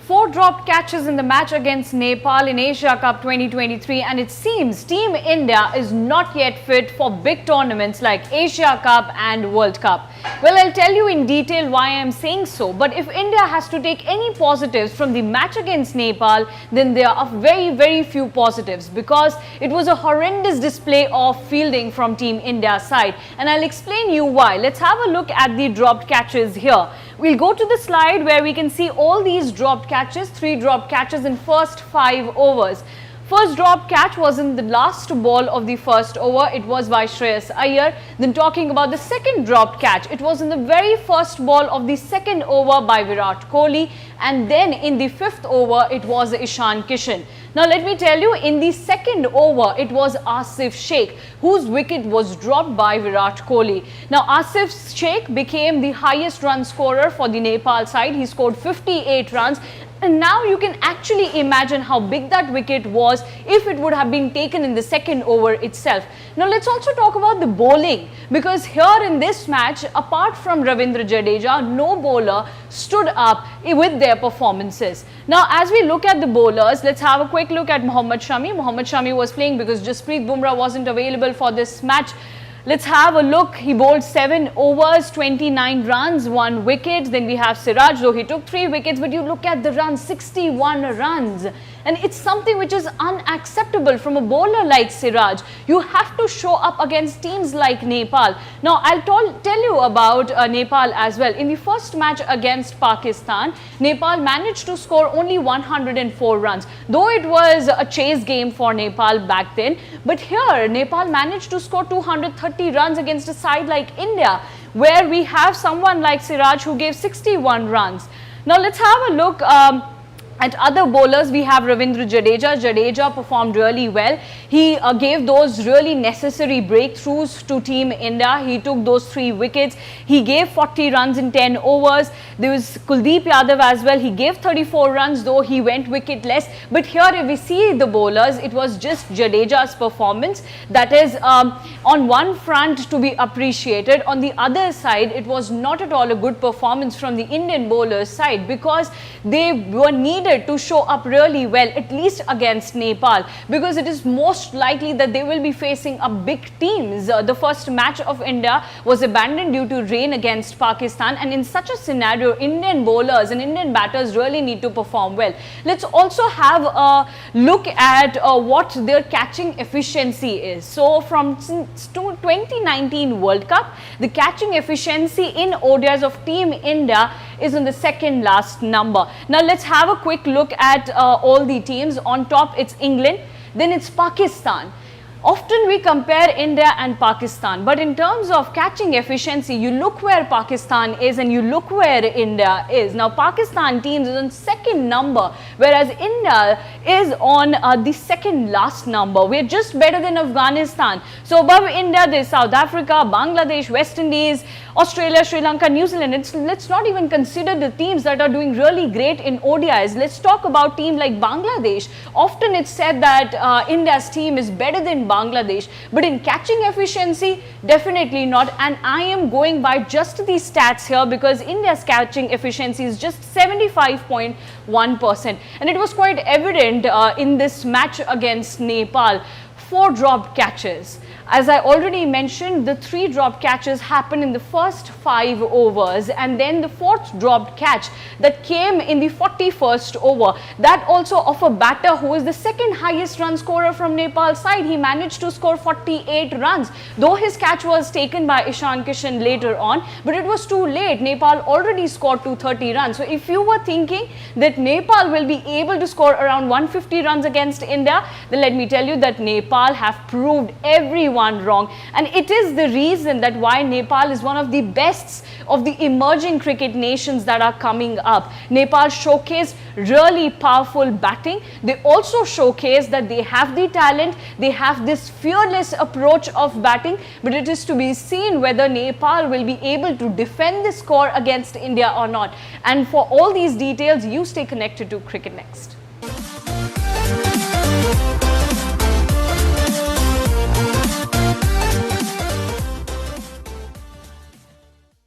Four dropped catches in the match against Nepal in Asia Cup 2023, and it seems Team India is not yet fit for big tournaments like Asia Cup and World Cup. Well, I'll tell you in detail why I'm saying so, but if India has to take any positives from the match against Nepal, then there are very few positives, because it was a horrendous display of fielding from Team India's side, and I'll explain you why. Let's have a look at the dropped catches here. We'll go to the slide where we can see all these dropped catches, 3 dropped catches in first 5 overs. First dropped catch was in the last ball of the first over. It was by Shreyas Iyer. Then talking about the second dropped catch, it was in the very first ball of the second over by Virat Kohli. And then in the 5th over, it was Ishan Kishan. Now let me tell you, in the second over, it was Aasif Sheikh whose wicket was dropped by Virat Kohli. Now Aasif Sheikh became the highest run scorer for the Nepal side. He scored 58 runs. And now you can actually imagine how big that wicket was if it would have been taken in the second over itself. Now let's also talk about the bowling, because here in this match, apart from Ravindra Jadeja, no bowler stood up with their performances. Now as we look at the bowlers, let's have a quick look at Mohammad Shami. Mohammad Shami was playing because Jasprit Bumrah wasn't available for this match. Let's have a look. He bowled 7 overs, 29 runs, 1 wicket. Then we have Siraj, though he took 3 wickets, but you look at the runs, 61 runs. And it's something which is unacceptable from a bowler like Siraj. You have to show up against teams like Nepal. Now, I'll tell you about Nepal as well. In the first match against Pakistan, Nepal managed to score only 104 runs, though it was a chase game for Nepal back then. But here, Nepal managed to score 230 runs against a side like India, where we have someone like Siraj who gave 61 runs. Now, let's have a look at other bowlers. We have Ravindra Jadeja. Jadeja performed really well. He gave those really necessary breakthroughs to Team India. He took those 3 wickets. He gave 40 runs in 10 overs. There was Kuldeep Yadav as well. He gave 34 runs, though he went wicketless. But here, if we see the bowlers, it was just Jadeja's performance that is on one front to be appreciated. On the other side, it was not at all a good performance from the Indian bowlers side, because they were needed to show up really well, at least against Nepal, because it is most likely that they will be facing up big teams. The first match of India was abandoned due to rain against Pakistan, and in such a scenario, Indian bowlers and Indian batters really need to perform well. Let's also have a look at what their catching efficiency is. So from 2019 World Cup, the catching efficiency in ODIs of Team India is in the second last number. Now let's have a quick look at all the teams. On top, it's England, then it's Pakistan. Often we compare India and Pakistan, but in terms of catching efficiency, you look where Pakistan is and you look where India is. Now, Pakistan teams is on second number, whereas India is on the second last number. We're just better than Afghanistan. So above India, there's South Africa, Bangladesh, West Indies, Australia, Sri Lanka, New Zealand. Let's not even consider the teams that are doing really great in ODIs. Let's talk about team like Bangladesh. Often it's said that India's team is better than Bangladesh, but in catching efficiency, definitely not. And I am going by just the stats here, because India's catching efficiency is just 75.1%, and it was quite evident in this match against Nepal. 4 dropped catches. As I already mentioned, the 3 dropped catches happened in the first 5 overs, and then the 4th dropped catch that came in the 41st over. That also of a batter who is the second highest run scorer from Nepal's side. He managed to score 48 runs, though his catch was taken by Ishan Kishan later on, but it was too late. Nepal already scored 230 runs. So if you were thinking that Nepal will be able to score around 150 runs against India, then let me tell you that Nepal have proved everyone wrong, and it is the reason that why Nepal is one of the best of the emerging cricket nations that are coming up. Nepal showcased really powerful batting. They also showcase that they have the talent, they have this fearless approach of batting, but it is to be seen whether Nepal will be able to defend the score against India or not. And for all these details, you stay connected to Cricket Next.